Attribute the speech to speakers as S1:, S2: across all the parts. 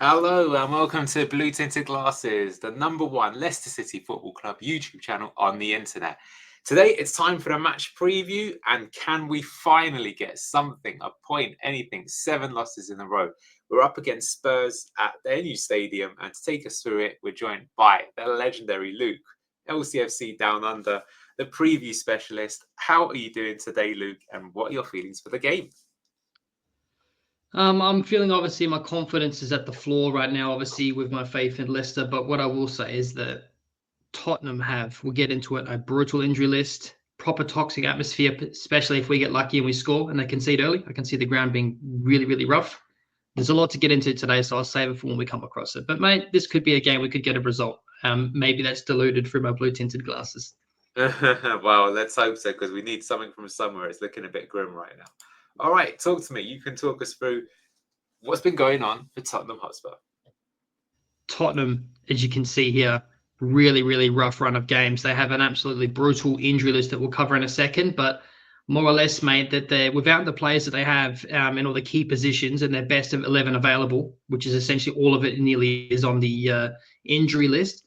S1: Hello and welcome to Blue Tinted Glasses, the number one Leicester City Football Club YouTube channel on the internet. Today it's time for the match preview, and can we finally get something, a point, anything? 7 losses in a row. We're up against Spurs at their new stadium, and to take us through it, we're joined by the legendary Luke, LCFC Down Under, the preview specialist. How are you doing today, Luke, and what are your feelings for the game?
S2: I'm feeling obviously my confidence is at the floor right now, obviously with my faith in Leicester. But what I will say is that Tottenham we'll get into it, a brutal injury list, proper toxic atmosphere, especially if we get lucky and we score and they concede early. I can see the ground being really, really rough. There's a lot to get into today, so I'll save it for when we come across it. But mate, this could be a game we could get a result. Maybe that's diluted through my blue tinted glasses.
S1: Well, let's hope so, because we need something from somewhere. It's looking a bit grim right now. All right, talk to me. You can talk us through what's been going on for Tottenham Hotspur.
S2: Tottenham, as you can see here, really, really rough run of games. They have an absolutely brutal injury list that we'll cover in a second, but more or less, mate, that they're without the players that they have in all the key positions and their best of 11 available, which is essentially all of it nearly is on the injury list.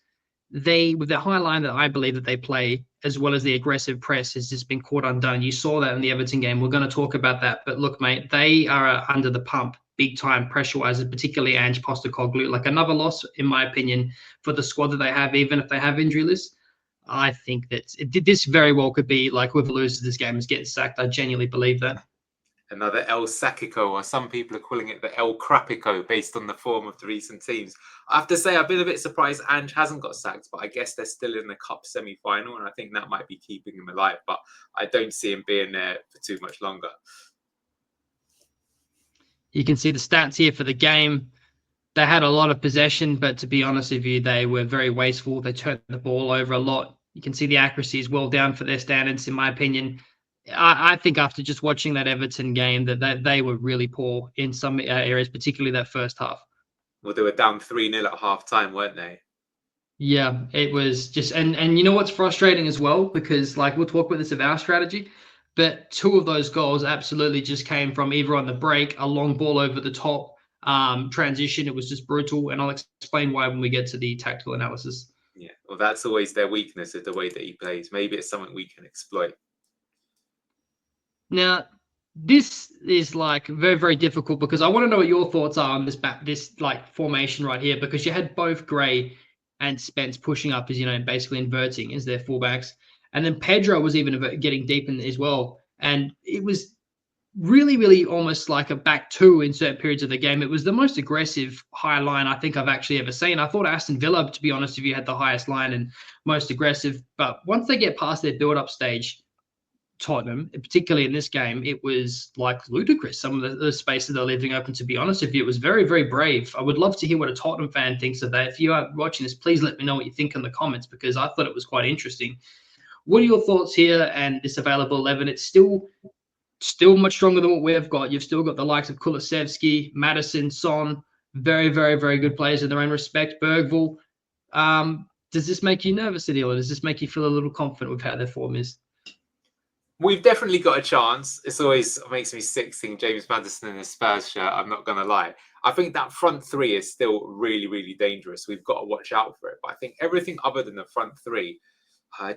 S2: They, with the high line that I believe that they play, as well as the aggressive press, has just been caught undone. You saw that in the Everton game. We're going to talk about that. But look, mate, they are under the pump big time pressure wise, particularly Ange Postecoglou. Like another loss, in my opinion, for the squad that they have, even if they have injury lists. I think that this very well could be like whoever loses this game is getting sacked. I genuinely believe that.
S1: Another El Sacico, or some people are calling it the El Crapico, based on the form of the recent teams. I have to say, I've been a bit surprised Ange hasn't got sacked, but I guess they're still in the Cup semi-final, and I think that might be keeping him alive. But I don't see him being there for too much longer.
S2: You can see the stats here for the game. They had a lot of possession, but to be honest with you, they were very wasteful. They turned the ball over a lot. You can see the accuracy is well down for their standards, in my opinion. I think after just watching that Everton game, that they were really poor in some areas, particularly that first half.
S1: Well, they were down 3-0 at half-time, weren't they?
S2: Yeah, it was just, and you know what's frustrating as well, because like we'll talk about this of our strategy, but two of those goals absolutely just came from either on the break, a long ball over the top, transition. It was just brutal, and I'll explain why when we get to the tactical analysis.
S1: Yeah, well, that's always their weakness, is the way that he plays. Maybe it's something we can exploit.
S2: Now, this is like very, very difficult because I want to know what your thoughts are on this like formation right here, because you had both Gray and Spence pushing up as basically inverting as their fullbacks, and then Pedro was even getting deep in as well, and it was really, really almost like a back two in certain periods of the game. It was the most aggressive high line I think I've actually ever seen. I thought Aston Villa, to be honest with you, had the highest line and most aggressive, but once they get past their build-up stage, Tottenham, particularly in this game, it was like ludicrous. Some of the spaces they're leaving open, to be honest with you, it was very, very brave. I would love to hear what a Tottenham fan thinks of that. If you are watching this, please let me know what you think in the comments, because I thought it was quite interesting. What are your thoughts here and this available 11? It's still much stronger than what we've got. You've still got the likes of Kulusevski, Madison, Son, very, very, very good players in their own respect. Bergvall. Does this make you nervous, Adil, or does this make you feel a little confident with how their form is?
S1: We've definitely got a chance. It's always makes me sick seeing James Maddison in a Spurs shirt. I'm not going to lie. I think that front three is still really, really dangerous. We've got to watch out for it. But I think everything other than the front three,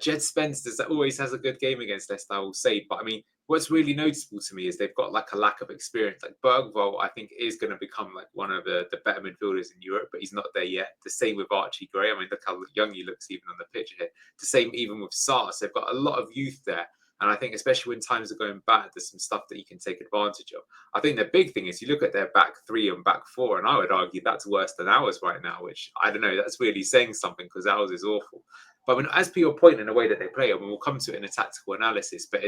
S1: Jed Spence always has a good game against Leicester, I will say. But I mean, what's really noticeable to me is they've got like a lack of experience. Like Bergvall, I think, is going to become like one of the better midfielders in Europe, but he's not there yet. The same with Archie Gray. I mean, look how young he looks even on the pitch here. The same even with Sars. They've got a lot of youth there. And I think especially when times are going bad, there's some stuff that you can take advantage of. I think the big thing is you look at their back three and back four, and I would argue that's worse than ours right now, which I don't know, that's really saying something because ours is awful. But when, as per your point in the way that they play, I mean, we'll come to it in a tactical analysis, but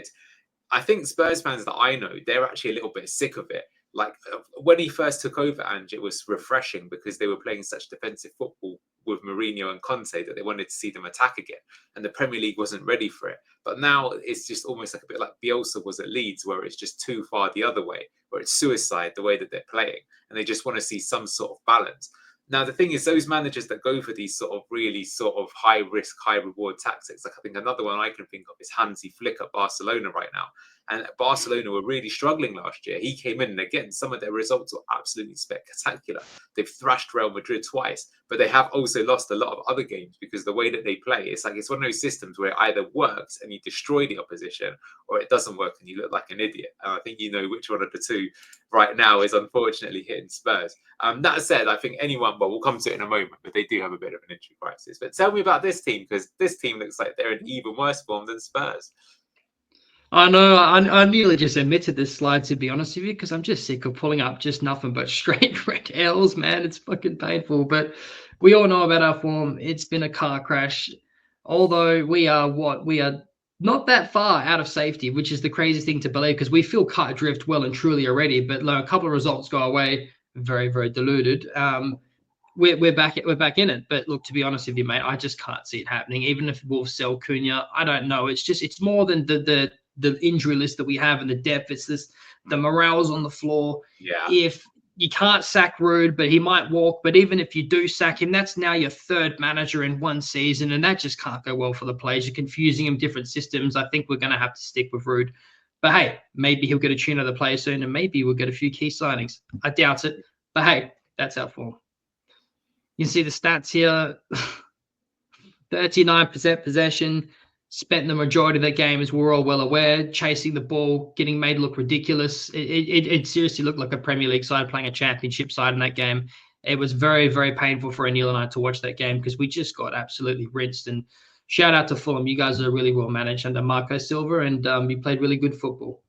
S1: I think Spurs fans that I know, they're actually a little bit sick of it. Like when he first took over, Ange, it was refreshing because they were playing such defensive football with Mourinho and Conte that they wanted to see them attack again. And the Premier League wasn't ready for it. But now it's just almost like a bit like Bielsa was at Leeds, where it's just too far the other way, where it's suicide the way that they're playing. And they just want to see some sort of balance. Now, the thing is, those managers that go for these sort of really sort of high risk, high reward tactics, like I think another one I can think of is Hansi Flick at Barcelona right now. And Barcelona were really struggling last year. He came in, and again, some of their results were absolutely spectacular. They've thrashed Real Madrid twice, but they have also lost a lot of other games because the way that they play, it's like it's one of those systems where it either works and you destroy the opposition, or it doesn't work and you look like an idiot. And I think you know which one of the two right now is unfortunately hitting Spurs. That said, I think anyone, well, we'll come to it in a moment, but they do have a bit of an injury crisis. But tell me about this team, because this team looks like they're in even worse form than Spurs.
S2: I know. I nearly just admitted this slide, to be honest with you, because I'm just sick of pulling up just nothing but straight red L's, man. It's fucking painful. But we all know about our form. It's been a car crash. Although we are not that far out of safety, which is the crazy thing to believe, because we feel cut adrift well and truly already. But a couple of results go away, very, very deluded. We're back in it. But look, to be honest with you, mate, I just can't see it happening. Even if Wolves sell Cunha, I don't know. It's more than the injury list that we have and the depth. It's the morale's on the floor.
S1: Yeah.
S2: If you can't sack Rude, but he might walk. But even if you do sack him, that's now your third manager in one season, and that just can't go well for the players. You're confusing him, different systems. I think we're going to have to stick with Rude. But hey, maybe he'll get a tune of the player soon, and maybe we'll get a few key signings. I doubt it. But hey, that's our form. You can see the stats here. 39% possession, spent the majority of that game, as we're all well aware, chasing the ball, getting made look ridiculous. It seriously looked like a Premier League side playing a championship side in that game. It was very, very painful for Anil and I to watch that game because we just got absolutely rinsed. And shout out to Fulham. You guys are really well managed under Marco Silva, and you played really good football.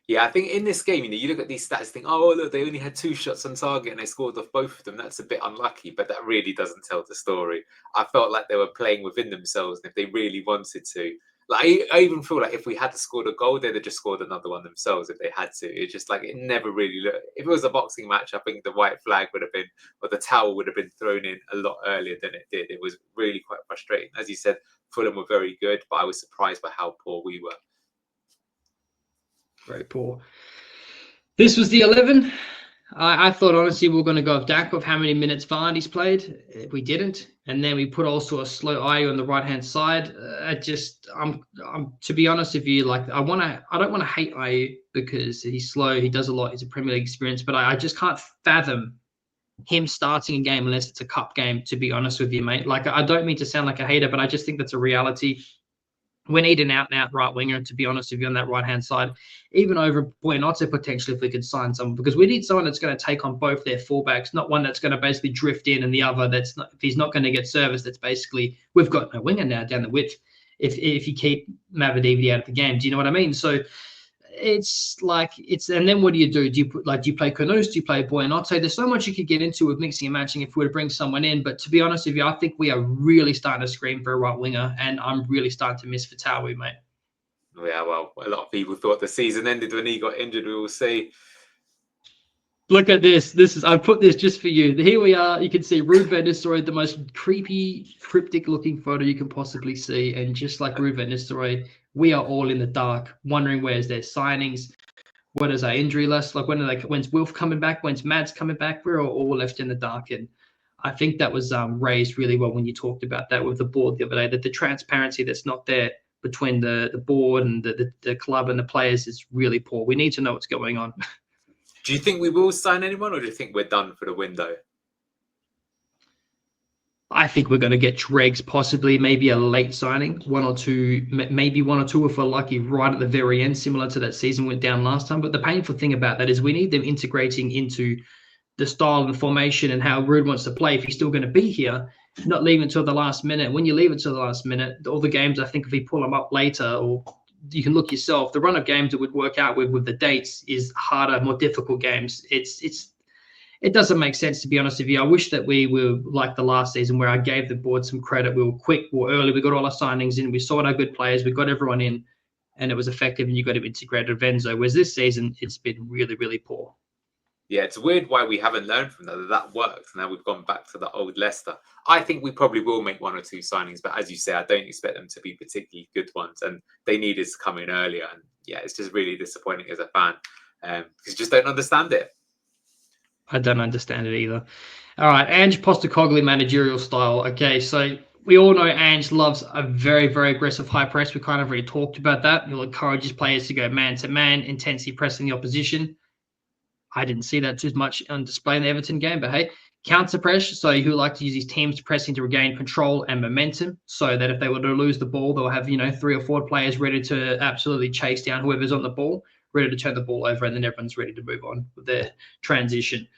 S1: Yeah, I think in this game, you look at these stats, think, oh, look, they only had 2 shots on target and they scored off both of them. That's a bit unlucky, but that really doesn't tell the story. I felt like they were playing within themselves, and if they really wanted to, like, I even feel like if we had scored a goal, they'd have just scored another one themselves if they had to. It's just like it never really looked. If it was a boxing match, I think the white flag would have been, or the towel would have been thrown in a lot earlier than it did. It was really quite frustrating. As you said, Fulham were very good, but I was surprised by how poor we were.
S2: Very poor. This was the 11. I thought, honestly, we were going to go with Dak with how many minutes Vardy's played. We didn't. And then we put also a slow Ayew on the right-hand side. I'm to be honest with you, like, I don't want to hate Ayew because he's slow. He does a lot. He's a Premier League experience. But I just can't fathom him starting a game unless it's a cup game, to be honest with you, mate. Like, I don't mean to sound like a hater, but I just think that's a reality. We need an out-and-out right winger, to be honest with you, on that right-hand side, even over Buenotto potentially if we could sign someone, because we need someone that's going to take on both their fullbacks, not one that's going to basically drift in and the other that's not, if he's not going to get service, that's basically, we've got no winger now down the width if you keep Mavididi out of the game. Do you know what I mean? So it's like, and then what do you do? Do you play Kounouz? Do you play Buenotto? There's so much you could get into with mixing and matching if we were to bring someone in. But to be honest with you, I think we are really starting to scream for a right winger, and I'm really starting to miss Fatawi, mate.
S1: Yeah, well, a lot of people thought the season ended when he got injured. We will see.
S2: Look at this. I put this just for you. Here we are. You can see Ruud van Nistelrooy, the most creepy, cryptic looking photo you can possibly see. And just like Ruud van Nistelrooy, we are all in the dark, wondering where's their signings, what is our injury list, like when's Wilf coming back, when's Mads coming back. We're all left in the dark. And I think that was raised really well when you talked about that with the board the other day, that the transparency that's not there between the board and the club and the players is really poor. We need to know what's going on.
S1: Do you think we will sign anyone, or do you think we're done for the window?
S2: I think we're going to get Dregs, possibly, maybe a late signing, maybe one or two if we're lucky, right at the very end, similar to that season went down last time. But the painful thing about that is we need them integrating into the style and the formation and how Ruud wants to play if he's still going to be here, not leaving until the last minute. When you leave it till the last minute, all the games, I think if we pull them up later, or you can look yourself, the run of games that would work out with the dates is harder, more difficult games. It doesn't make sense, to be honest with you. I wish that we were like the last season where I gave the board some credit. We were quick, we were early, we got all our signings in, we sorted our good players, we got everyone in, and it was effective, and you got to integrate Venzo. Whereas this season, it's been really, really poor.
S1: Yeah, it's weird why we haven't learned from that worked. Now we've gone back to the old Leicester. I think we probably will make 1 or 2 signings, but as you say, I don't expect them to be particularly good ones, and they needed to come in earlier. And yeah, it's just really disappointing as a fan because you just don't understand it.
S2: I don't understand it either. All right, Ange Postecoglou managerial style. Okay, so we all know Ange loves a very, very aggressive high press. We kind of already talked about that. He'll encourage his players to go man to man, intensely pressing the opposition. I didn't see that too much on display in the Everton game, but hey, counter press. So he'll like to use his teams pressing to regain control and momentum, so that if they were to lose the ball, they'll have 3 or 4 players ready to absolutely chase down whoever's on the ball, ready to turn the ball over, and then everyone's ready to move on with their transition.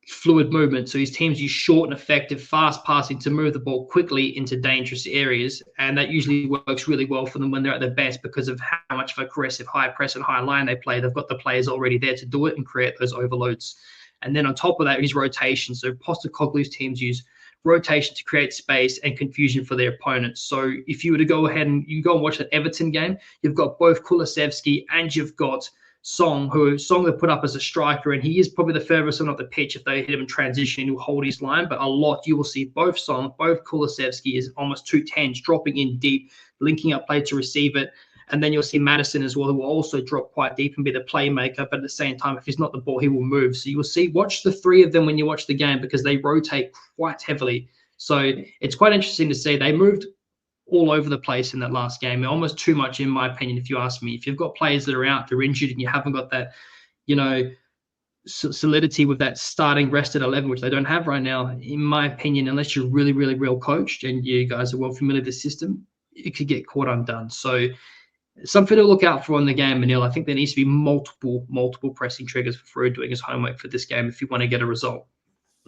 S2: Fluid movement. So his teams use short and effective, fast passing to move the ball quickly into dangerous areas. And that usually works really well for them when they're at their best because of how much of aggressive high press and high line they play. They've got the players already there to do it and create those overloads. And then on top of that is rotation. So Postecoglou's teams use rotation to create space and confusion for their opponents. So if you were to go ahead and you go and watch an Everton game, you've got both Kulusevski and you've got Song they put up as a striker, and he is probably the furthest one off the pitch. If they hit him in transition, he'll hold his line. But a lot you will see both Kulusevski is almost 210s dropping in deep, linking up play to receive it. And then you'll see Madison as well, who will also drop quite deep and be the playmaker. But at the same time, if he's not the ball, he will move. So you will watch the 3 of them when you watch the game because they rotate quite heavily. So it's quite interesting to see. They moved all over the place in that last game, almost too much, in my opinion, if you ask me. If you've got players that are out, they're injured, and you haven't got that, solidity with that starting rested 11, which they don't have right now, in my opinion, unless you're really, really well coached and you guys are well familiar with the system, it could get caught undone. So something to look out for in the game, Manil. I think there needs to be multiple pressing triggers for Frood doing his homework for this game if you want to get a result.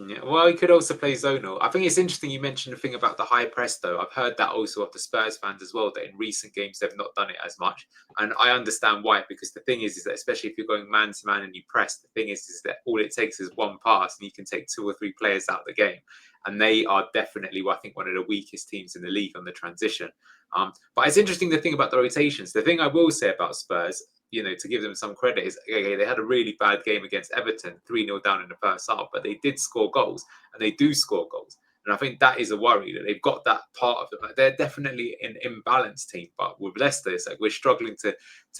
S1: Yeah, well, he could also play zonal. I think it's interesting you mentioned the thing about the high press, though. I've heard that also of the Spurs fans as well, that in recent games they've not done it as much. And I understand why, because the thing is that especially if you're going man to man and you press, the thing is that all it takes is one pass and you can take 2 or 3 players out of the game. And they are definitely, I think, one of the weakest teams in the league on the transition. But it's interesting the thing about the rotations. The thing I will say about Spurs, to give them some credit, is okay, they had a really bad game against Everton, 3-0 down in the first half, but they did score goals, and they do score goals. And I think that is a worry that they've got that part of them. Like, they're definitely an imbalanced team, but with Leicester, it's like we're struggling to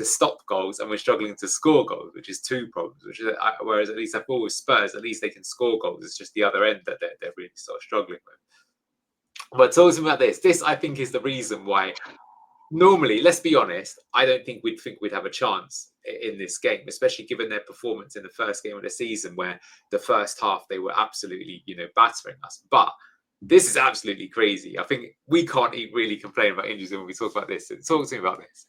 S1: stop goals and we're struggling to score goals, which is 2 problems. Whereas at least I thought with Spurs, at least they can score goals. It's just the other end that they're really sort of struggling with. But talking about this I think is the reason why. Normally, let's be honest, I don't think we'd have a chance in this game, especially given their performance in the first game of the season, where the first half they were absolutely, battering us. But this is absolutely crazy. I think we can't really complain about injuries when we talk about this. Talk to me about this.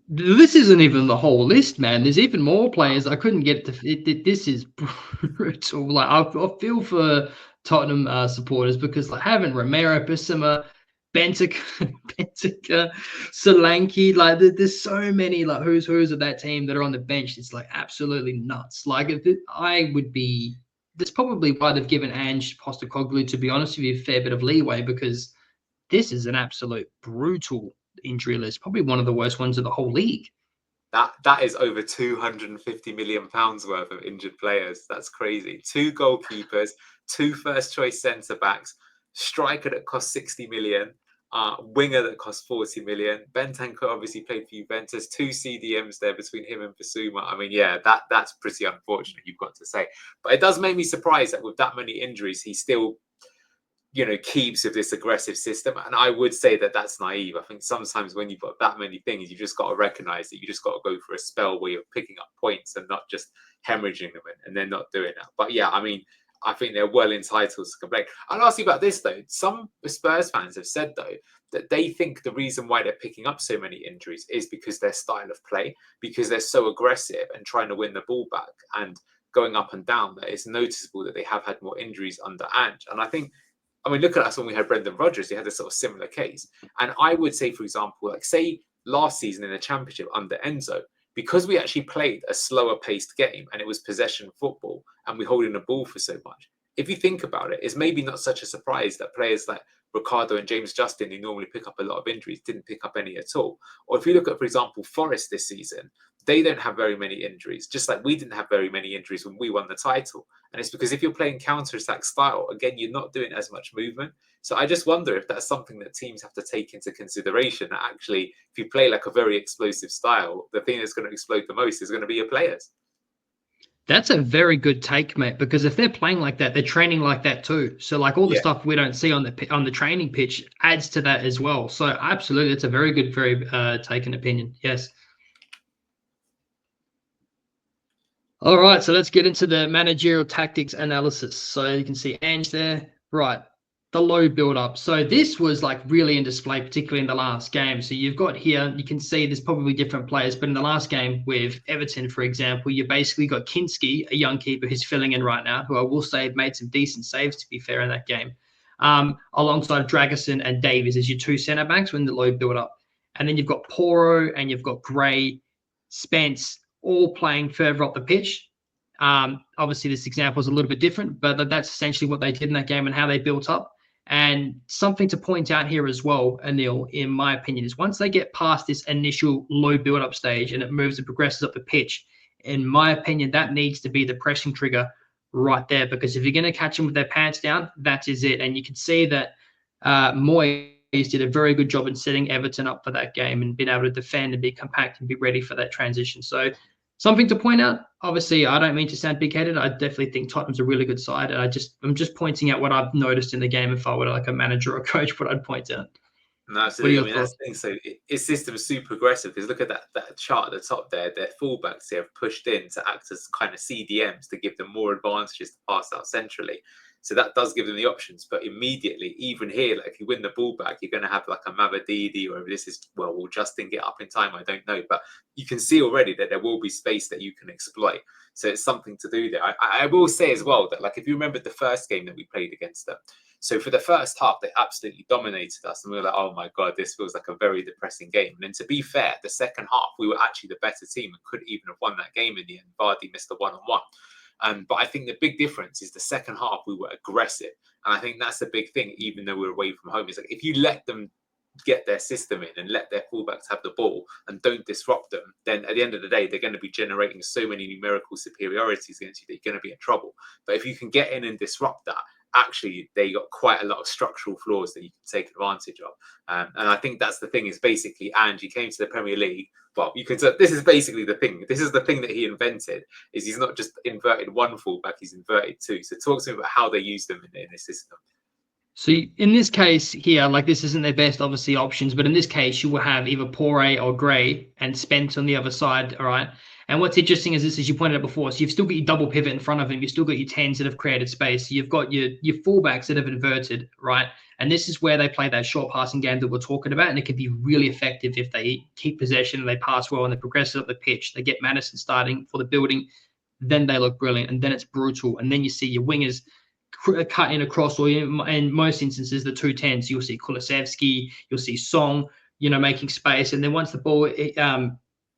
S2: This isn't even the whole list, man. There's even more players. I couldn't get to it. This is brutal. Like I feel for Tottenham supporters because like having Romero, Bissima, Bentaker, Solanke, like there's so many like who's of that team that are on the bench. It's like absolutely nuts. Like I would be. That's probably why they've given Ange Postecoglou, to be honest with you, a fair bit of leeway because this is an absolute brutal injury list. Probably one of the worst ones of the whole league.
S1: That is over £250 million worth of injured players. That's crazy. 2 goalkeepers, 2 first choice centre backs, striker that cost 60 million, winger that cost 40 million. Bentancur obviously played for Juventus. 2 CDMs there between him and Basuma. I mean, yeah, that's pretty unfortunate, you've got to say. But it does make me surprised that with that many injuries, he still keeps with this aggressive system. And I would say that that's naive. I think sometimes when you've got that many things, you just got to recognize that you just got to go for a spell where you're picking up points and not just hemorrhaging them, and they're not doing that. But yeah, I mean, I think they're well entitled to complain. I'll ask you about this, though. Some Spurs fans have said, though, that they think the reason why they're picking up so many injuries is because their style of play, because they're so aggressive and trying to win the ball back and going up and down, that it's noticeable that they have had more injuries under Ange. And I mean, look at us when we had Brendan Rodgers. He had a sort of similar case. And I would say, for example, like say last season in the Championship under Enzo, because we actually played a slower paced game and it was possession football and we holding the ball for so much. If you think about it, it's maybe not such a surprise that players like Ricardo and James Justin, who normally pick up a lot of injuries, didn't pick up any at all. Or if you look at, for example, Forest this season, they don't have very many injuries, just like we didn't have very many injuries when we won the title. And it's because if you're playing counter-attack style, again, you're not doing as much movement. So I just wonder if that's something that teams have to take into consideration, that actually, if you play like a very explosive style, the thing that's going to explode the most is going to be your players.
S2: That's a very good take, mate, because if they're playing like that, they're training like that too. So like all the
S1: Yeah.
S2: stuff we don't see on the training pitch adds to that as well. So absolutely, it's a very good, very taken opinion. Yes. All right, so let's get into the managerial tactics analysis. So you can see Ange there. Right. The low build up. So this was like really in display, particularly in the last game. So you've got here, you can see there's probably different players, but in the last game with Everton, for example, you basically got Kinski, a young keeper who's filling in right now, who I will say made some decent saves, to be fair, in that game, alongside Dragerson and Davies as your two centre backs when the low build up. And then you've got Poro and you've got Gray, Spence, all playing further up the pitch. Obviously, this example is a little bit different, but that's essentially what they did in that game and how they built up. And something to point out here as well, Anil, in my opinion, is once they get past this initial low build-up stage and it moves and progresses up the pitch, in my opinion, that needs to be the pressing trigger right there. Because if you're going to catch them with their pants down, that is it. And you can see that Moyes did a very good job in setting Everton up for that game and being able to defend and be compact and be ready for that transition. So something to point out. Obviously, I don't mean to sound big-headed. I definitely think Tottenham's a really good side, and I'm just pointing out what I've noticed in the game. If I were like a manager or a coach, what I'd point out.
S1: No,
S2: What are
S1: absolutely. I
S2: your
S1: mean, that's
S2: thoughts?
S1: the thing. So his system's super aggressive because look at that chart at the top there. Their fullbacks here have pushed in to act as kind of CDMs to give them more advantages to pass out centrally. So that does give them the options. But immediately, even here, like if you win the ball back, you're going to have like a Mavadidi or this is, well, will Justin get up in time? I don't know. But you can see already that there will be space that you can exploit. So it's something to do there. I will say as well that like if you remember the first game that we played against them, so for the first half, they absolutely dominated us, and we were like, "Oh my god, this feels like a very depressing game." And then, to be fair, the second half we were actually the better team and could even have won that game in the end. Vardy missed a one-on-one, but I think the big difference is the second half we were aggressive, and I think that's the big thing. Even though we're away from home, is like if you let them get their system in and let their fullbacks have the ball and don't disrupt them, then at the end of the day, they're going to be generating so many numerical superiorities against you that you're going to be in trouble. But if you can get in and disrupt that, actually they got quite a lot of structural flaws that you can take advantage of. And I think that's the thing is basically, Ange came to the Premier League. Well, you can say this is basically the thing. This is the thing that he invented is he's not just inverted one fullback, he's inverted two. So talk to me about how they use them in his system.
S2: So in this case here, like this isn't their best, obviously, options, but in this case, you will have either Pore or Gray and Spence on the other side, all right? And what's interesting is this, as you pointed out before, so you've still got your double pivot in front of him, you've still got your 10s that have created space, so you've got your fullbacks that have inverted, right? And this is where they play that short passing game that we're talking about, and it can be really effective if they keep possession and they pass well and they progress up the pitch, they get Madison starting for the building, then they look brilliant, and then it's brutal, and then you see your wingers cut in across, or in most instances, the 2 10s. You'll see Kulusevski, you'll see Song, making space. And then once the ball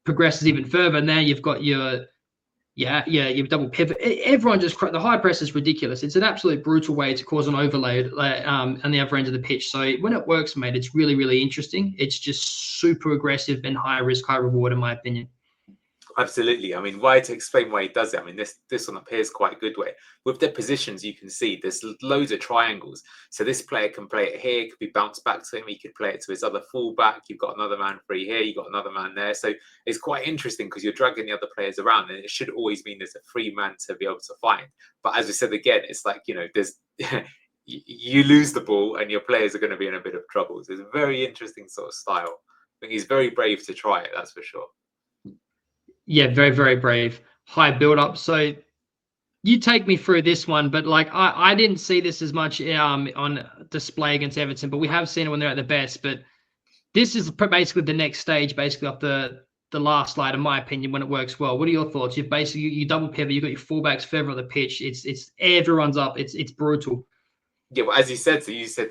S2: progresses even further, now you've got your double pivot. Everyone just the high press is ridiculous. It's an absolute brutal way to cause an overload on the other end of the pitch. So when it works, mate, it's really, really interesting. It's just super aggressive and high risk, high reward, in my opinion.
S1: Absolutely. I mean, why to explain why he does it? I mean, this one appears quite a good way. With the positions, you can see there's loads of triangles. So this player can play it here, could be bounced back to him. He could play it to his other fullback. You've got another man free here. You've got another man there. So it's quite interesting because you're dragging the other players around, and it should always mean there's a free man to be able to find. But as we said again, it's like there's you lose the ball, and your players are going to be in a bit of trouble. So it's a very interesting sort of style. I think he's very brave to try it. That's for sure.
S2: Yeah, very, very brave. High build up. So you take me through this one, but like I didn't see this as much on display against Everton, but we have seen it when they're at their best. But this is basically the next stage, basically off the last slide, in my opinion, when it works well. What are your thoughts? You've basically you double pivot, you've got your fullbacks further on the pitch. It's everyone's up. It's brutal.
S1: Yeah, well, as you said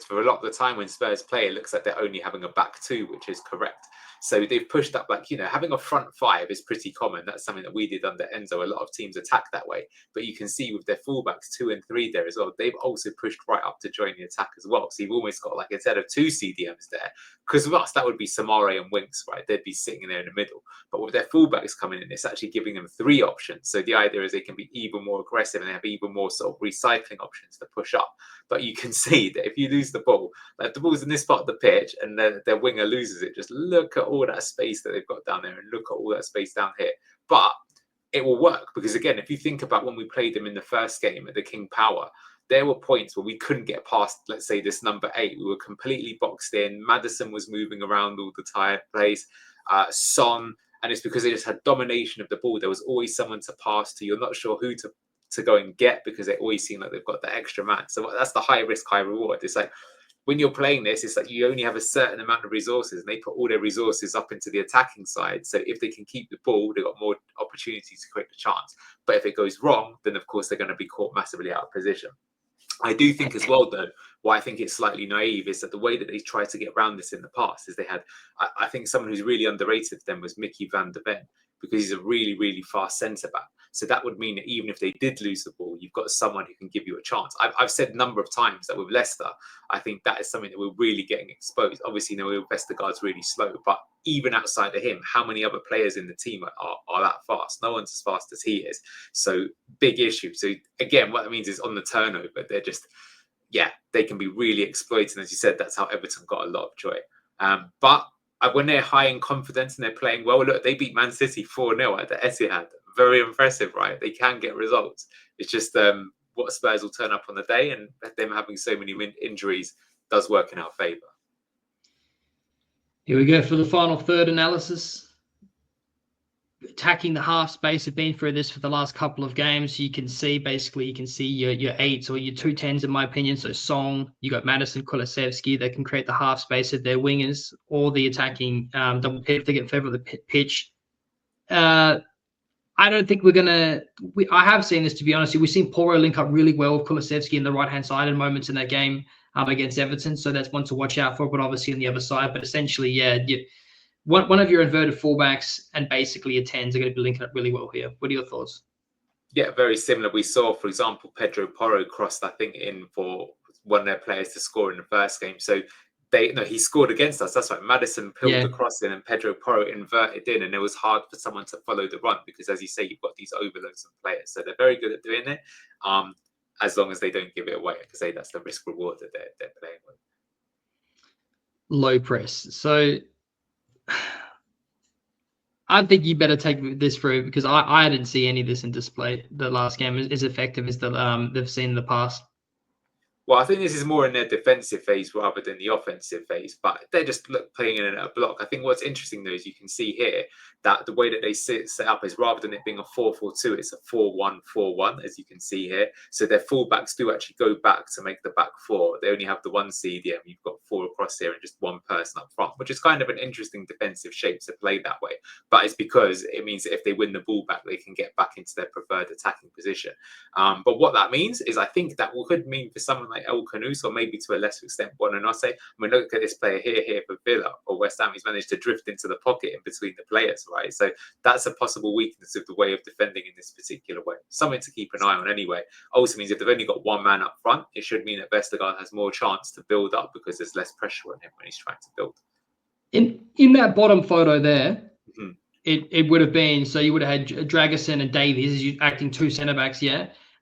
S1: for a lot of the time when Spurs play, it looks like they're only having a back two, which is correct. So they've pushed up, having a front five is pretty common. That's something that we did under Enzo. A lot of teams attack that way. But you can see with their fullbacks 2 and 3 there as well, they've also pushed right up to join the attack as well. So you've almost got, like, instead of 2 CDMs there, because with us, that would be Samare and Winks, right? They'd be sitting there in the middle. But with their fullbacks coming in, it's actually giving them 3 options. So the idea is they can be even more aggressive and they have even more sort of recycling options to push up. But you can see that if you lose the ball, like the ball's in this part of the pitch and their winger loses it, just look at all that space that they've got down there and look at all that space down here. But it will work. Because again, if you think about when we played them in the first game at the King Power, there were points where we couldn't get past, let's say, this number 8. We were completely boxed in. Maddison was moving around all the place. Son, and it's because they just had domination of the ball. There was always someone to pass to. You're not sure who to go and get because they always seem like they've got the extra man. So that's the high risk, high reward. It's like when you're playing this, it's like you only have a certain amount of resources, and they put all their resources up into the attacking side. So if they can keep the ball, they've got more opportunities to create the chance. But if it goes wrong, then of course they're going to be caught massively out of position. I do think as well, though, why I think it's slightly naive is that the way that they tried to get around this in the past is they had, I think someone who's really underrated for them was Mickey van der Ven, because he's a really, really fast centre-back. So that would mean that even if they did lose the ball, you've got someone who can give you a chance. I've said a number of times that with Leicester, I think that is something that we're really getting exposed. Obviously, Vestergaard's really slow, but even outside of him, how many other players in the team are that fast? No one's as fast as he is. So big issue. So again, what that means is on the turnover, they're just, they can be really exploited. And as you said, that's how Everton got a lot of joy. But when they're high in confidence and they're playing well, look, they beat Man City 4-0 at the Etihad. Very impressive, right? They can get results. It's just what Spurs will turn up on the day, and them having so many injuries does work in our favour.
S2: Here we go for the final third analysis. Attacking the half space, have been through this for the last couple of games. You can see your 8s or your 2 10s, in my opinion. So Song, you got Maddison, Kulusevski, they can create the half space of their wingers or the attacking double pivot if they get favour of the pitch. I don't think we're going to... I have seen this, to be honest. We've seen Porro link up really well with Kulusevski in the right-hand side in moments in that game against Everton. So that's one to watch out for, but obviously on the other side. But essentially, one of your inverted fullbacks and basically your 10s are going to be linking up really well here. What are your thoughts?
S1: Yeah, very similar. We saw, for example, Pedro Porro crossed, I think, in for one of their players to score in the first game. So he scored against us. That's right. Madison peeled the cross in and Pedro Porro inverted in, and it was hard for someone to follow the run because, as you say, you've got these overloads of players. So they're very good at doing it, as long as they don't give it away. I can say that's the risk reward that they're playing with.
S2: Low press. So I think you better take this through, because I didn't see any of this in display. The last game is as effective as they've seen in the past.
S1: Well, I think this is more in their defensive phase rather than the offensive phase, but they're just playing in a block. I think what's interesting, though, is you can see here that the way that they set up is, rather than it being a 4-4-2, it's a 4-1-4-1, as you can see here. So their fullbacks do actually go back to make the back 4. They only have the one CDM. You've got 4 across here and just one person up front, which is kind of an interesting defensive shape to play that way. But it's because it means that if they win the ball back, they can get back into their preferred attacking position. But what that means is, I think that could mean for someone like El Canus, or maybe to a lesser extent Buonanotte. I mean, look at this player here for Villa or West Ham. He's managed to drift into the pocket in between the players, right? So that's a possible weakness of the way of defending in this particular way. Something to keep an eye on anyway. Also means if they've only got one man up front, it should mean that Vestergaard has more chance to build up because there's less pressure on him when he's trying to build.
S2: In that bottom photo there, it would have been, so you would have had Dragusin and Davies acting 2 centre-backs,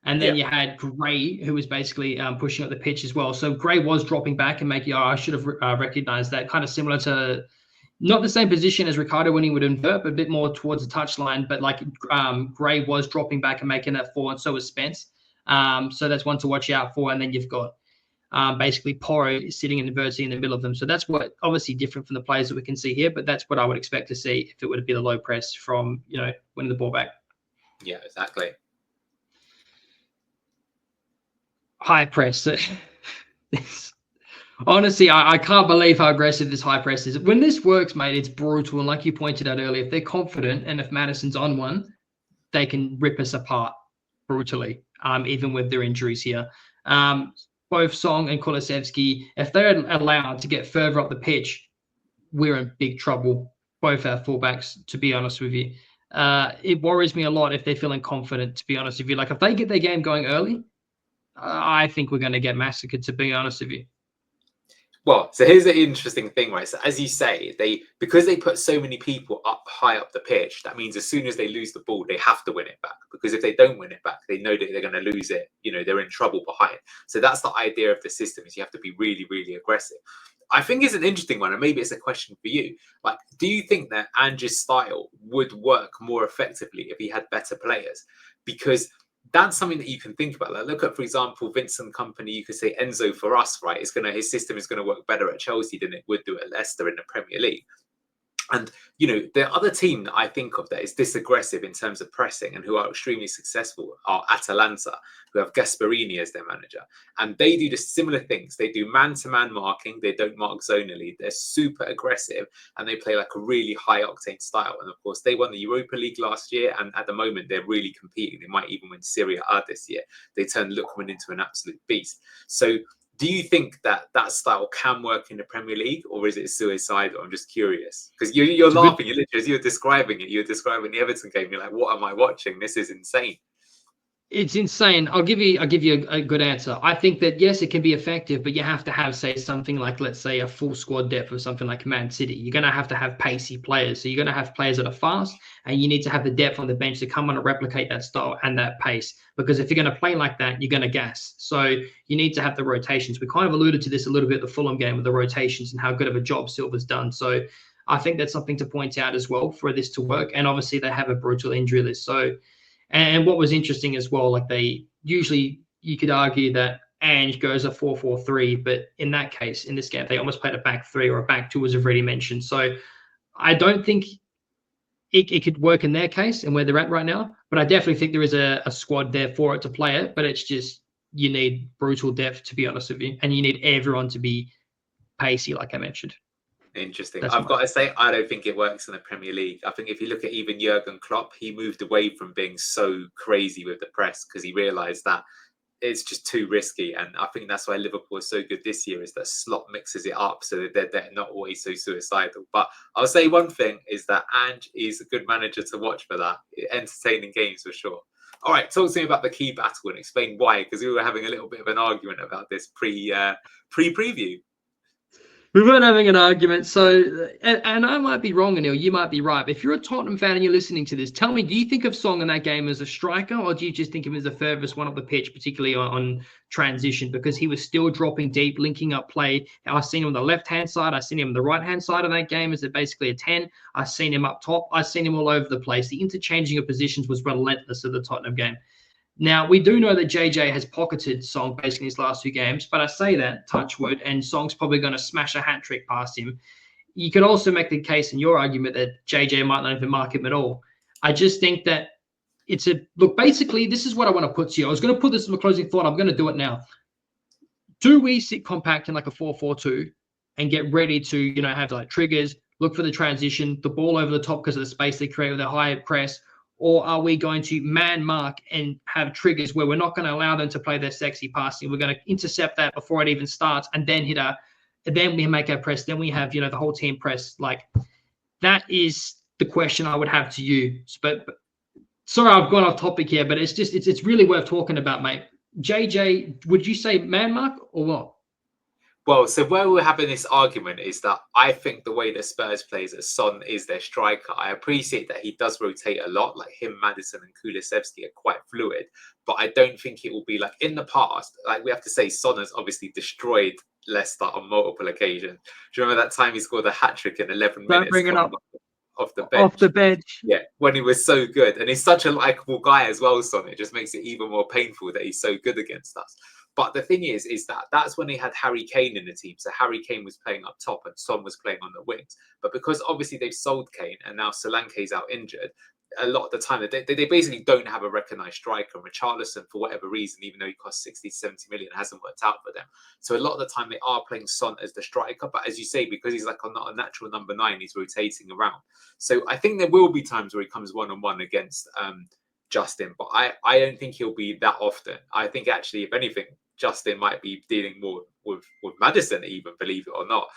S2: and then you had Gray, who was basically pushing up the pitch as well. So Gray was dropping back and making, I should have recognized that, kind of similar to, not the same position as Ricardo when he would invert, but a bit more towards the touchline. But like Gray was dropping back and making that 4, and so was Spence. So that's one to watch out for. And then you've got basically Porro sitting and inverting in the middle of them. So that's what, obviously different from the players that we can see here, but that's what I would expect to see if it would be the low press from, winning the ball back.
S1: Yeah, exactly.
S2: High press. Honestly, I can't believe how aggressive this high press is. When this works, mate, it's brutal. And like you pointed out earlier, if they're confident and if Maddison's on one, they can rip us apart brutally, even with their injuries here. Both Song and Kulusevski, if they're allowed to get further up the pitch, we're in big trouble. Both our fullbacks, to be honest with you. It worries me a lot if they're feeling confident, to be honest with you. Like, if they get their game going early, I think we're going to get massacred, to be honest with you.
S1: Well, so here's the interesting thing, right? So as you say, because they put so many people high up the pitch, that means as soon as they lose the ball, they have to win it back. Because if they don't win it back, they know that they're going to lose it. They're in trouble behind. So that's the idea of the system, is you have to be really, really aggressive. I think it's an interesting one, and maybe it's a question for you. Like, do you think that Ange's style would work more effectively if he had better players? Because that's something that you can think about. Like, look at, for example, Vincent Company. You could say Enzo for us, right? His system is going to work better at Chelsea than it would do at Leicester in the Premier League. And, the other team that I think of that is this aggressive in terms of pressing and who are extremely successful are Atalanta, who have Gasperini as their manager. And they do the similar things. They do man-to-man marking. They don't mark zonally. They're super aggressive and they play like a really high-octane style. And, of course, they won the Europa League last year. And at the moment, they're really competing. They might even win Serie A this year. They turned Lookman into an absolute beast. So do you think that style can work in the Premier League, or is it suicidal? I'm just curious because you're laughing. You're literally, as you're describing it, you're describing the Everton game. You're like, what am I watching? This is insane.
S2: It's insane. I'll give you a good answer. I think that yes, it can be effective, but you have to have, say, something like, let's say, a full squad depth of something like Man City. You're going to have pacey players. So you're going to have players that are fast, and you need to have the depth on the bench to come on and replicate that style and that pace. Because if you're going to play like that, you're going to gas. So you need to have the rotations. We kind of alluded to this a little bit at the Fulham game with the rotations and how good of a job Silva's done. So I think that's something to point out as well for this to work. And obviously they have a brutal injury list. So. And what was interesting as well, like you could argue that Ange goes a 4-4-3, but in that case, in this game, they almost played a back three or a back two, as I've already mentioned. So I don't think it could work in their case and where they're at right now, but I definitely think there is a squad there for it to play it, but it's just you need brutal depth, to be honest with you, and you need everyone to be pacey, like I mentioned.
S1: Interesting. I've got to say, I don't think it works in the Premier League. I think if you look at even Jurgen Klopp, he moved away from being so crazy with the press because he realised that it's just too risky. And I think that's why Liverpool is so good this year, is that Slot mixes it up so that they're not always so suicidal. But I'll say one thing is that Ange is a good manager to watch for that. Entertaining games for sure. All right, talk to me about the key battle and explain why, because we were having a little bit of an argument about this pre-preview.
S2: We weren't having an argument. So, and I might be wrong, Anil. You might be right. But if you're a Tottenham fan and you're listening to this, tell me, do you think of Song in that game as a striker, or do you just think of him as the furthest one up the pitch, particularly on transition? Because he was still dropping deep, linking up play. I've seen him on the left-hand side. I've seen him on the right-hand side of that game as basically a 10. I've seen him up top. I've seen him all over the place. The interchanging of positions was relentless at the Tottenham game. Now, we do know that JJ has pocketed Song basically his last two games, but I say that, touch wood, and Song's probably going to smash a hat trick past him. You could also make the case in your argument that JJ might not even mark him at all. I just think that basically, this is what I want to put to you. I was going to put this in my closing thought. I'm going to do it now. Do we sit compact in like a 4-4-2 and get ready to, have like triggers, look for the transition, the ball over the top because of the space they create with a high press? Or are we going to man mark and have triggers where we're not going to allow them to play their sexy passing? We're going to intercept that before it even starts and then then we make our press. Then we have, the whole team press. Like, that is the question I would have to you. But sorry, I've gone off topic here, but it's really worth talking about, mate. JJ, would you say man mark or what?
S1: Well, so where we're having this argument is that I think the way that Spurs plays as Son is their striker. I appreciate that he does rotate a lot, like him, Maddison and Kulusevski are quite fluid, but I don't think it will be like in the past. Like, we have to say Son has obviously destroyed Leicester on multiple occasions. Do you remember that time he scored a hat-trick in 11 minutes?
S2: Don't bring it up.
S1: Off the bench.
S2: Off the bench.
S1: Yeah, when he was so good. And he's such a likeable guy as well, Son. It just makes it even more painful that he's so good against us. But the thing is that's when they had Harry Kane in the team. So Harry Kane was playing up top and Son was playing on the wings. But because obviously they've sold Kane and now Solanke's out injured, a lot of the time they basically don't have a recognised striker. Richarlison, for whatever reason, even though he cost 60-70 million, hasn't worked out for them. So a lot of the time they are playing Son as the striker. But as you say, because he's like not a natural number 9, he's rotating around. So I think there will be times where he comes one-on-one against Justin, but I don't think he'll be that often. I think actually, if anything, Justin might be dealing more with Maddison, even, believe it or not.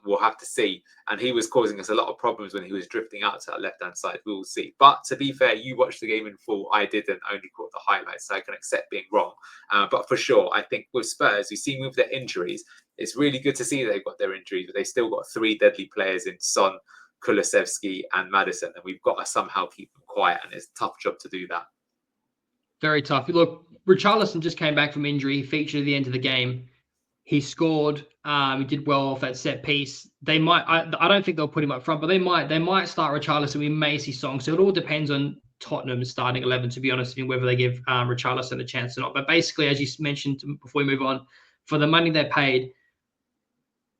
S1: We'll have to see. And he was causing us a lot of problems when he was drifting out to that left-hand side. We will see. But to be fair, you watched the game in full. I didn't, only caught the highlights, so I can accept being wrong. But for sure, I think with Spurs, we've seen with their injuries, it's really good to see they've got their injuries, but they've still got 3 deadly players in Son, Kulusevski and Maddison, and we've got to somehow keep them quiet, and it's a tough job to do that.
S2: Very tough. Look, Richarlison just came back from injury. He featured at the end of the game. He scored. He did well off that set piece. They might. I don't think they'll put him up front, but they might. They might start Richarlison. We may see Song. So it all depends on Tottenham's starting 11. To be honest, with you, whether they give Richarlison a chance or not. But basically, as you mentioned before we move on, for the money they paid,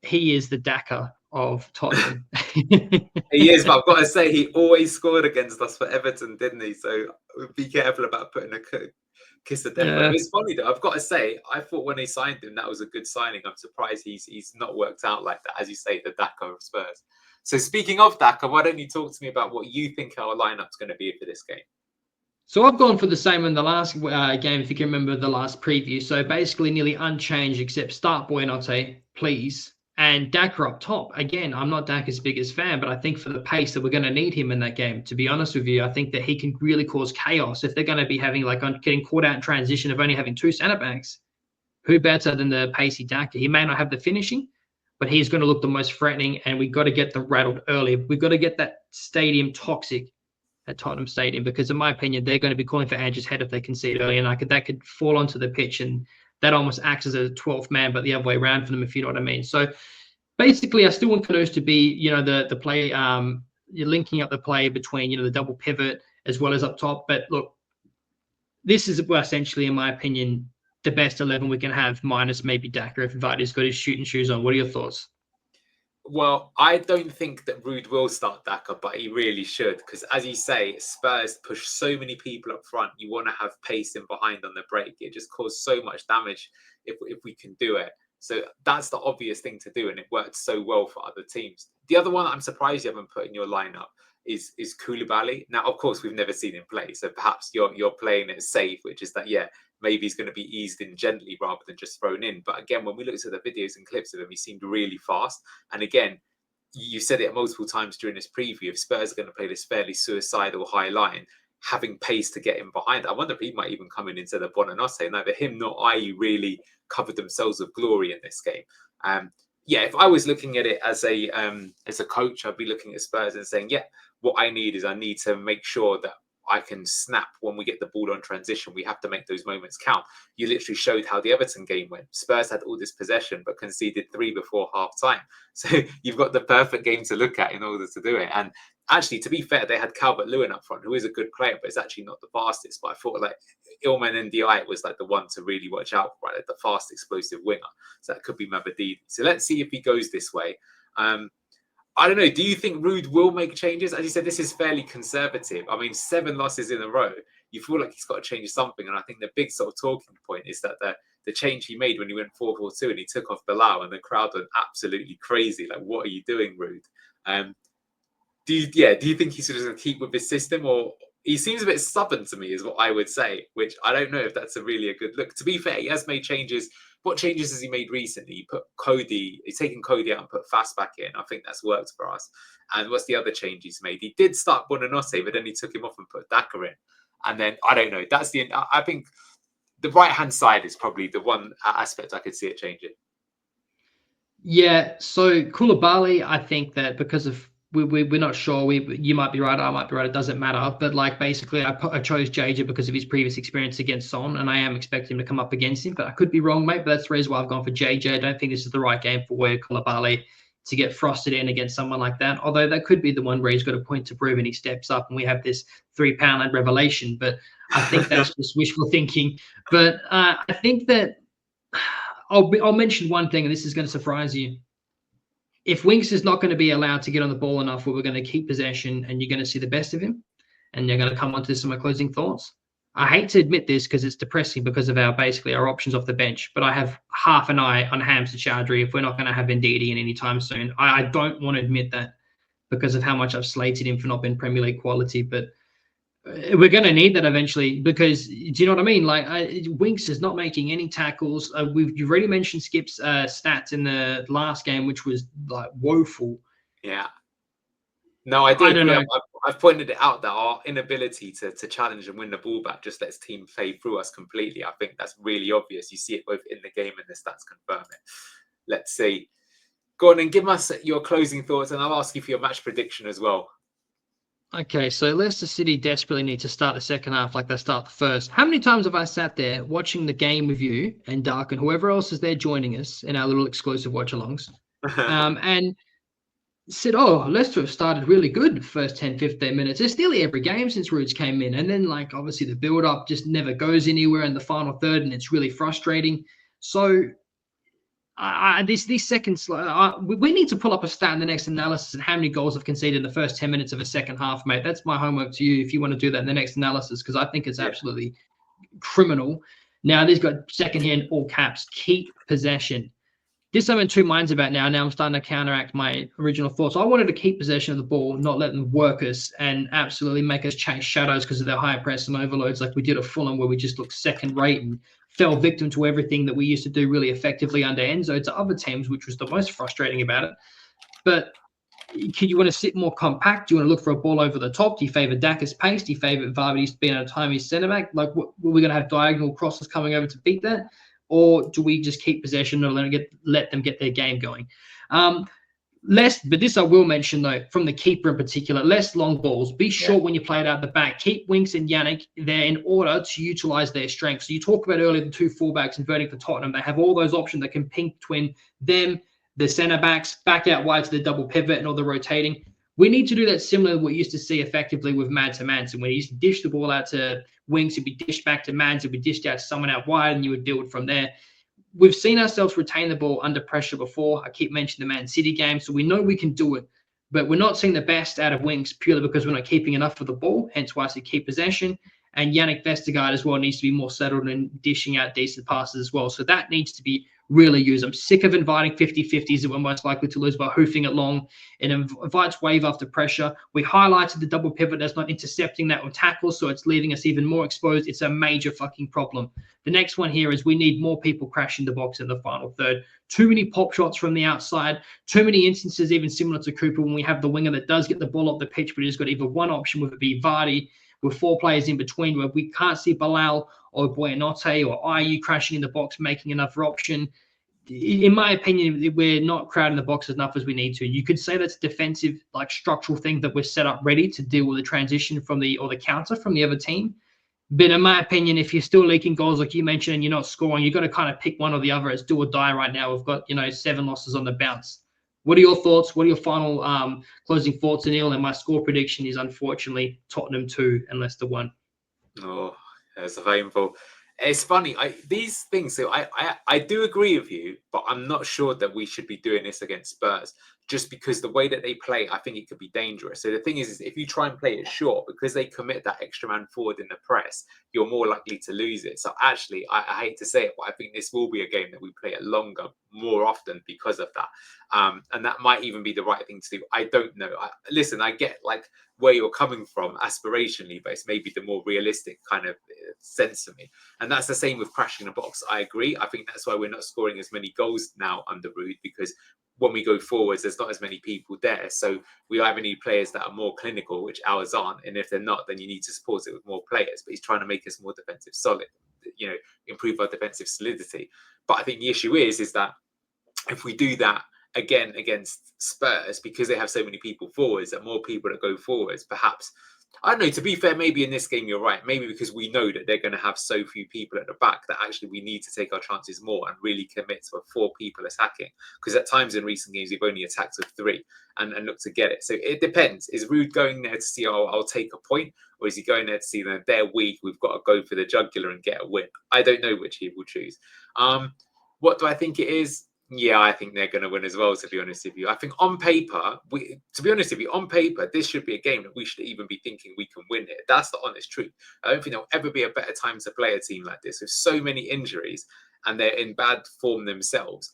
S2: he is the Daka of Tottenham.
S1: He is, but I've got to say, he always scored against us for Everton, didn't he? So be careful about putting a kiss of death on him. It's funny though. I've got to say, I thought when they signed him, that was a good signing. I'm surprised he's not worked out like that. As you say, the Daka of Spurs. So speaking of Daka, why don't you talk to me about what you think our lineup's going to be for this game?
S2: So I've gone for the same in the last game, if you can remember the last preview. So basically nearly unchanged, except start Buonanotte, please. And Daka up top. Again, I'm not Daka's biggest fan, but I think for the pace that we're going to need him in that game, to be honest with you, I think that he can really cause chaos. If they're going to be having getting caught out in transition of only having two centre backs, who better than the pacey Daka? He may not have the finishing, but he's going to look the most threatening, and we've got to get them rattled early. We've got to get that stadium toxic at Tottenham Stadium, because in my opinion, they're going to be calling for Andrew's head if they concede early, and that could fall onto the pitch, and that almost acts as a 12th man, but the other way around for them, if you know what I mean. So basically, I still want Kudus to be, the play, you're linking up the play between, the double pivot as well as up top. But look, this is essentially, in my opinion, the best 11 we can have, minus maybe Daka if Vardy's got his shooting shoes on. What are your thoughts?
S1: Well, I don't think that Rude will start Daka, but he really should, because as you say, Spurs push so many people up front. You want to have pace in behind on the break. It just causes so much damage if we can do it. So that's the obvious thing to do, and it worked so well for other teams. The other one I'm surprised you haven't put in your lineup is Koulibaly. Now, of course, we've never seen him play, so perhaps you're playing it safe, which is that, maybe he's going to be eased in gently rather than just thrown in. But again, when we looked at the videos and clips of him, he seemed really fast. And again, you said it multiple times during this preview, if Spurs are going to play this fairly suicidal high line, having pace to get him behind, I wonder if he might even come in instead of Buonanotte. Neither him nor I really covered themselves with glory in this game. If I was looking at it as a coach, I'd be looking at Spurs and saying, what I need to make sure that I can snap when we get the ball on transition. We have to make those moments count. You literally showed how the Everton game went. Spurs had all this possession, but conceded 3 before half time. So you've got the perfect game to look at in order to do it. And actually, to be fair, they had Calvert-Lewin up front, who is a good player, but it's actually not the fastest. But I thought Ilman Ndiaye was the one to really watch out for, right? The fast, explosive winger. So that could be Mabadidi. So let's see if he goes this way. I don't know. Do you think Rude will make changes? As you said, this is fairly conservative. I mean, 7 losses in a row. You feel like he's got to change something. And I think the big sort of talking point is that the change he made when he went 4-4-2 and he took off Bilal, and the crowd went absolutely crazy. Like, what are you doing, Rude? Do you think he's just going to keep with his system, or he seems a bit stubborn to me, is what I would say, which I don't know if that's really a good look. To be fair, he has made changes. What changes has he made recently? He's taken Cody out and put Fast back in. I think that's worked for us. And what's the other change he's made? He did start Buonanotte, but then he took him off and put Daka in. And then, I don't know. I think the right-hand side is probably the one aspect I could see it changing.
S2: Yeah, so Koulibaly, I think that because of we're not sure. You might be right, I might be right. It doesn't matter. But basically, I chose JJ because of his previous experience against Son, and I am expecting him to come up against him. But I could be wrong, mate. But that's the reason why I've gone for JJ. I don't think this is the right game for Koulibaly to get frosted in against someone like that. Although that could be the one where he's got a point to prove and he steps up, and we have this £3 revelation. But I think that's just wishful thinking. But I think that I'll mention one thing, and this is going to surprise you. If Winks is not going to be allowed to get on the ball enough where we're going to keep possession and you're going to see the best of him, and you're going to come on to some of my closing thoughts. I hate to admit this because it's depressing because of our options off the bench, but I have half an eye on Hamza Chowdhury if we're not going to have Ndidi in any time soon. I don't want to admit that because of how much I've slated him for not being Premier League quality, but we're going to need that eventually because, do you know what I mean? Winks is not making any tackles. You've already mentioned Skip's stats in the last game, which was woeful.
S1: Yeah. No, I do agree. I've pointed it out that our inability to challenge and win the ball back just lets team play through us completely. I think that's really obvious. You see it both in the game and the stats confirm it. Let's see. Go on and give us your closing thoughts, and I'll ask you for your match prediction as well.
S2: Okay, so Leicester City desperately need to start the second half like they start the first. How many times have I sat there watching the game with you and Dark and whoever else is there joining us in our little exclusive watch-alongs, and said, oh, Leicester have started really good the first 10, 15 minutes. It's nearly every game since Roots came in. And then, like, obviously the build-up just never goes anywhere in the final third, and it's really frustrating. So these seconds, we need to pull up a stat in the next analysis and how many goals have conceded in the first 10 minutes of a second half, mate. That's my homework to you if you want to do that in the next analysis, because I think it's absolutely criminal. Now, these got second here in all caps, keep possession. This I'm in two minds about now. Now I'm starting to counteract my original thoughts. I wanted to keep possession of the ball, not let them work us and absolutely make us chase shadows because of their high press and overloads like we did at Fulham, where we just looked second rate and fell victim to everything that we used to do really effectively under Enzo to other teams, which was the most frustrating about it. But you want to sit more compact? Do you want to look for a ball over the top? Do you favour Daka's pace? Do you favour Vardy's being at a time he's centre back? Like, we're we going to have diagonal crosses coming over to beat that? Or do we just keep possession and let them get their game going? Less, but this I will mention though, from the keeper in particular, less long balls. Be short when you play it out the back. Keep Winks and Yannick there in order to utilise their strengths. So you talk about earlier the two fullbacks inverting for Tottenham. They have all those options that can ping between them, the centre backs, back out wide to the double pivot and all the rotating. We need to do that similar to what we used to see effectively with Mads to Mads. And when he used to dish the ball out to Winks, it'd be dished back to Mads, it'd be dished out to someone out wide, and you would build from there. We've seen ourselves retain the ball under pressure before. I keep mentioning the Man City game, so we know we can do it. But we're not seeing the best out of Winks purely because we're not keeping enough of the ball, hence why I say keep possession. And Yannick Vestergaard as well needs to be more settled and dishing out decent passes as well. So that needs to be really used. I'm sick of inviting 50-50s that we're most likely to lose by hoofing it long. It invites wave after pressure. We highlighted the double pivot that's not intercepting that on tackles, so it's leaving us even more exposed. It's a major fucking problem. The next one here is we need more people crashing the box in the final third. Too many pop shots from the outside. Too many instances, even similar to Cooper, when we have the winger that does get the ball off the pitch, but he's got either one option, whether it be Vardy, with four players in between, where we can't see Bilal or Buenote or Ayew crashing in the box, making another option. In my opinion, we're not crowding the box enough as we need to. You could say that's a defensive, like structural thing that we're set up ready to deal with the transition from the counter from the other team. But in my opinion, if you're still leaking goals, like you mentioned, and you're not scoring, you've got to kind of pick one or the other. It's do or die right now. We've got 7 losses on the bounce. What are your thoughts? What are your final closing thoughts, Anil? And my score prediction is unfortunately Tottenham 2 and Leicester 1.
S1: Oh, that's painful. It's funny. These things. So I do agree with you, but I'm not sure that we should be doing this against Spurs. Just because the way that they play, I think it could be dangerous. So the thing is if you try and play it short, because they commit that extra man forward in the press, you're more likely to lose it. So actually, I hate to say it, but I think this will be a game that we play it longer, more often because of that. And that might even be the right thing to do. I don't know. Listen, I get like where you're coming from aspirationally, but it's maybe the more realistic kind of sense to me. And that's the same with crashing the box. I agree. I think that's why we're not scoring as many goals now under Ruud, because when we go forwards, there's not as many people there. So we either need players that are more clinical, which ours aren't. And if they're not, then you need to support it with more players. But he's trying to make us more defensive solid, improve our defensive solidity. But I think the issue is that if we do that again against Spurs, because they have so many people forwards, and more people that go forwards, perhaps, I don't know, to be fair, maybe in this game you're right. Maybe because we know that they're going to have so few people at the back that actually we need to take our chances more and really commit to 4 people attacking. Because at times in recent games, we've only attacked with 3 and look to get it. So it depends. Is Ruud going there to see, I'll take a point? Or is he going there to see that they're weak, we've got to go for the jugular and get a win? I don't know which he will choose. What do I think it is? Yeah, I think they're going to win as well, to be honest with you. I think on paper, this should be a game that we should even be thinking we can win it. That's the honest truth. I don't think there'll ever be a better time to play a team like this with so many injuries and they're in bad form themselves.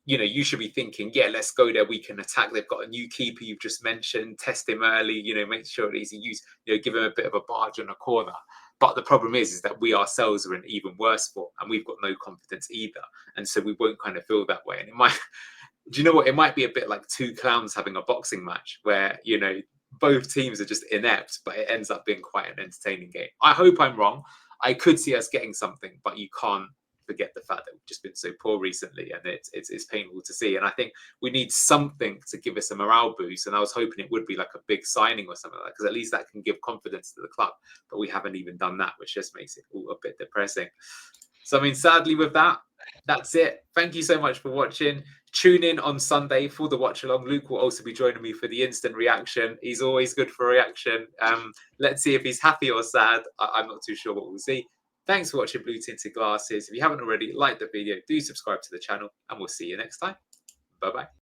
S1: You should be thinking, yeah, let's go there. We can attack. They've got a new keeper you've just mentioned. Test him early, make sure that he's in use, give him a bit of a barge on a corner. But the problem is that we ourselves are in even worse form and we've got no confidence either. And so we won't kind of feel that way. And it might, do you know what? It might be a bit like 2 clowns having a boxing match where, both teams are just inept, but it ends up being quite an entertaining game. I hope I'm wrong. I could see us getting something, but you can't forget the fact that we've just been so poor recently, and it's painful to see. And I think we need something to give us a morale boost. And I was hoping it would be like a big signing or something like that, because at least that can give confidence to the club. But we haven't even done that, which just makes it all a bit depressing. So I mean, sadly, with that, that's it. Thank you so much for watching. Tune in on Sunday for the watch along. Luke will also be joining me for the instant reaction. He's always good for a reaction. Let's see if he's happy or sad. I'm not too sure, but we'll see. Thanks for watching Blue Tinted Glasses. If you haven't already, like the video, do subscribe to the channel, and we'll see you next time. Bye-bye.